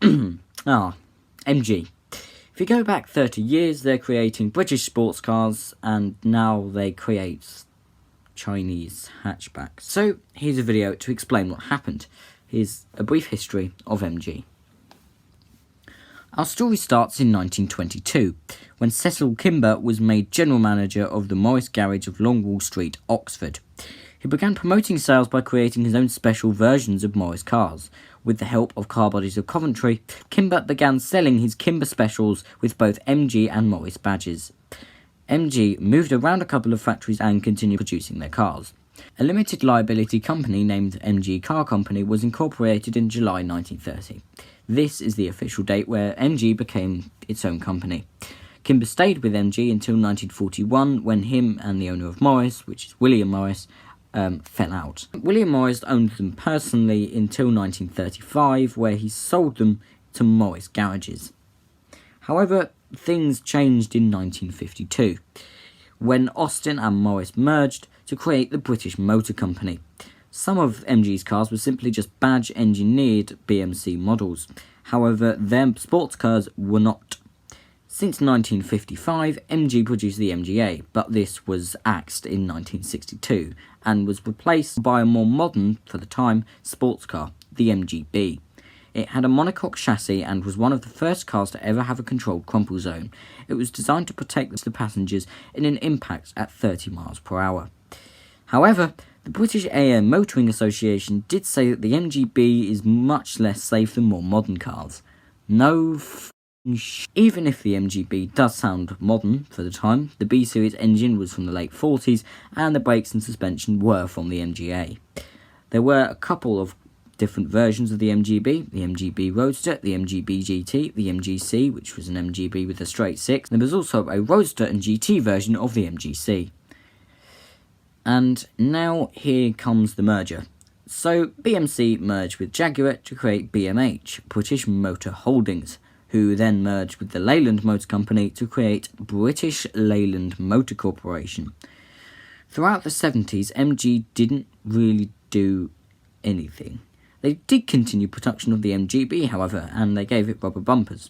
MG. If you go back 30 years, they're creating British sports cars, and now they create Chinese hatchbacks. So here's a video to explain what happened. Here's a brief history of MG. Our story starts in 1922, when Cecil Kimber was made general manager of the Morris Garage of Longwall Street, Oxford. He began promoting sales by creating his own special versions of Morris cars. With the help of Car Bodies of Coventry, Kimber began selling his Kimber specials with both MG and Morris badges. MG moved around a couple of factories and continued producing their cars. A limited liability company named MG Car Company was incorporated in July 1930. This is the official date where MG became its own company. Kimber stayed with MG until 1941, when him and the owner of Morris, which is William Morris, fell out. William Morris owned them personally until 1935, where he sold them to Morris garages. However, things changed in 1952, when Austin and Morris merged to create the British Motor Company. Some of MG's cars were simply just badge-engineered BMC models. However, their sports cars were not. Since 1955, MG produced the MGA, but this was axed in 1962 and was replaced by a more modern, for the time, sports car, the MGB. It had a monocoque chassis and was one of the first cars to ever have a controlled crumple zone. It was designed to protect the passengers in an impact at 30 miles per hour. However, the British Air Motoring Association did say that the MGB is much less safe than more modern cars. Even if the MGB does sound modern for the time, the B-Series engine was from the late 40s and the brakes and suspension were from the MGA. There were a couple of different versions of the MGB Roadster, the MGB GT, the MGC, which was an MGB with a straight six. There was also a Roadster and GT version of the MGC. And now here comes the merger. So BMC merged with Jaguar to create BMH, British Motor Holdings, who then merged with the Leyland Motor Company to create British Leyland Motor Corporation. Throughout the 70s, MG didn't really do anything. They did continue production of the MGB, however, and they gave it rubber bumpers.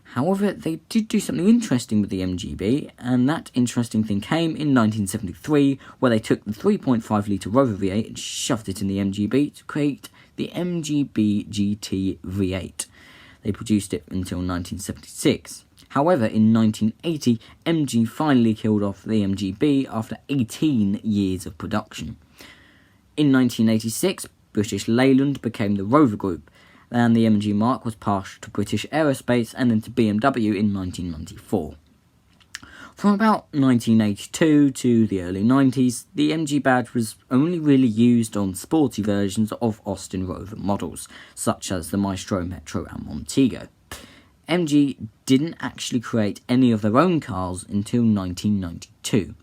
However, they did do something interesting with the MGB, and that interesting thing came in 1973, where they took the 3.5 litre Rover V8 and shoved it in the MGB to create the MGB GT V8. They produced it until 1976. However, in 1980, MG finally killed off the MGB after 18 years of production. In 1986, British Leyland became the Rover Group, and the MG mark was passed to British Aerospace and then to BMW in 1994. From about 1982 to the early 90s, the MG badge was only really used on sporty versions of Austin Rover models, such as the Maestro, Metro and Montego. MG didn't actually create any of their own cars until 1992.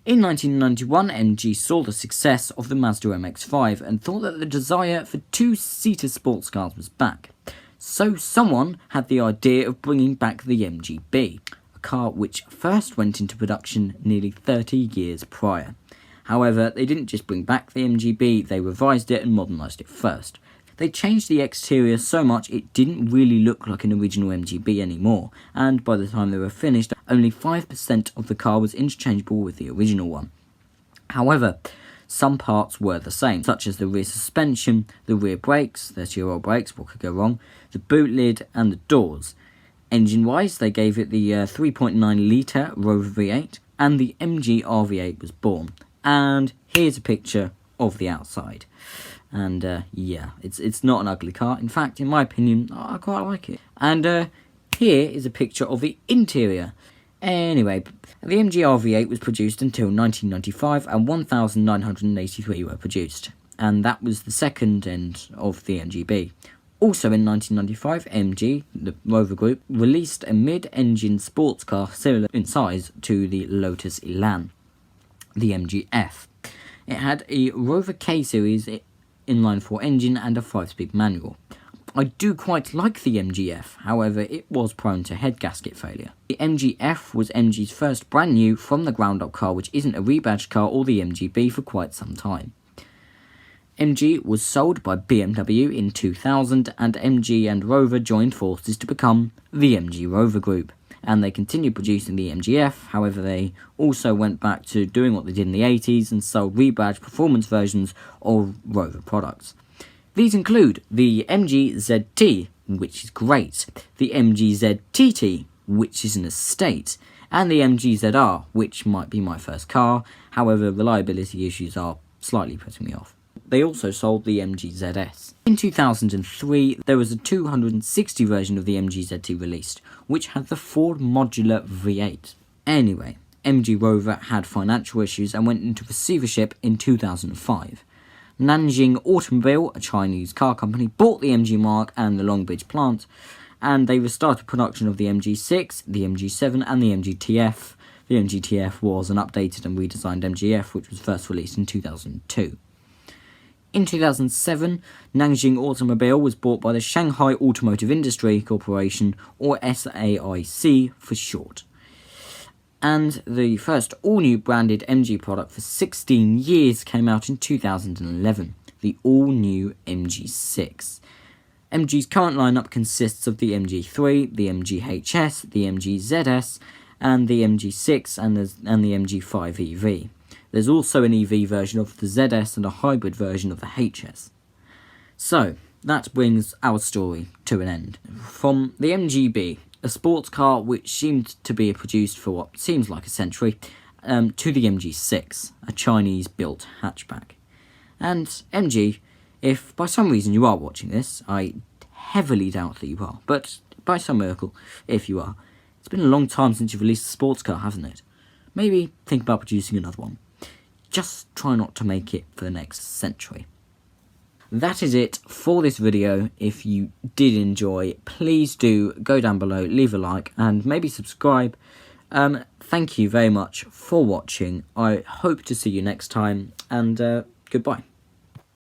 In 1991, MG saw the success of the Mazda MX-5 and thought that the desire for two-seater sports cars was back. So someone had the idea of bringing back the MGB, a car which first went into production nearly 30 years prior. However, they didn't just bring back the MGB, they revised it and modernised it first. They changed the exterior so much it didn't really look like an original MGB anymore, and by the time they were finished, only 5% of the car was interchangeable with the original one. However, some parts were the same, such as the rear suspension, the rear brakes, 30-year-old brakes, what could go wrong, the boot lid and the doors. Engine-wise, they gave it the 3.9 litre Rover V8, and the MG RV8 was born. And here's a picture of the outside. And yeah, it's not an ugly car. In fact, in my opinion, I quite like it. And here is a picture of the interior. Anyway, the MG RV8 was produced until 1995 and 1,983 were produced. And that was the second end of the MGB. Also in 1995, MG, the Rover Group, released a mid-engine sports car similar in size to the Lotus Elan, the MGF. It had a Rover K-Series inline-4 engine and a 5-speed manual. I do quite like the MGF, however it was prone to head gasket failure. The MGF was MG's first brand new from the ground up car which isn't a rebadged car or the MGB for quite some time. MG was sold by BMW in 2000, and MG and Rover joined forces to become the MG Rover Group. And they continued producing the MGF, however they also went back to doing what they did in the 80s and sold rebadged performance versions of Rover products. These include the MG ZT, which is great, the MG ZTT, which is an estate, and the MG ZR, which might be my first car, however reliability issues are slightly putting me off. They also sold the MG ZS. In 2003, there was a 260 version of the MG ZT released, which had the Ford modular V8. Anyway, MG Rover had financial issues and went into receivership in 2005. Nanjing Automobile, a Chinese car company, bought the MG Mark and the Longbridge plant, and they restarted production of the MG6, the MG7 and the MGTF. The MGTF was an updated and redesigned MGF, which was first released in 2002. In 2007, Nanjing Automobile was bought by the Shanghai Automotive Industry Corporation, or SAIC for short. And the first all-new branded MG product for 16 years came out in 2011, the all-new MG6. MG's current lineup consists of the MG3, the MG HS, the MG ZS, and the MG6 and the MG5 EV. There's also an EV version of the ZS and a hybrid version of the HS. So, that brings our story to an end. From the MGB, a sports car which seemed to be produced for what seems like a century, to the MG6, a Chinese-built hatchback. And MG, if by some reason you are watching this, I heavily doubt that you are, but by some miracle, if you are, it's been a long time since you've released a sports car, hasn't it? Maybe think about producing another one. Just try not to make it for the next century. That is it for this video. If you did enjoy, please do go down below, leave a like and maybe subscribe. Thank you very much for watching. I hope to see you next time, and goodbye.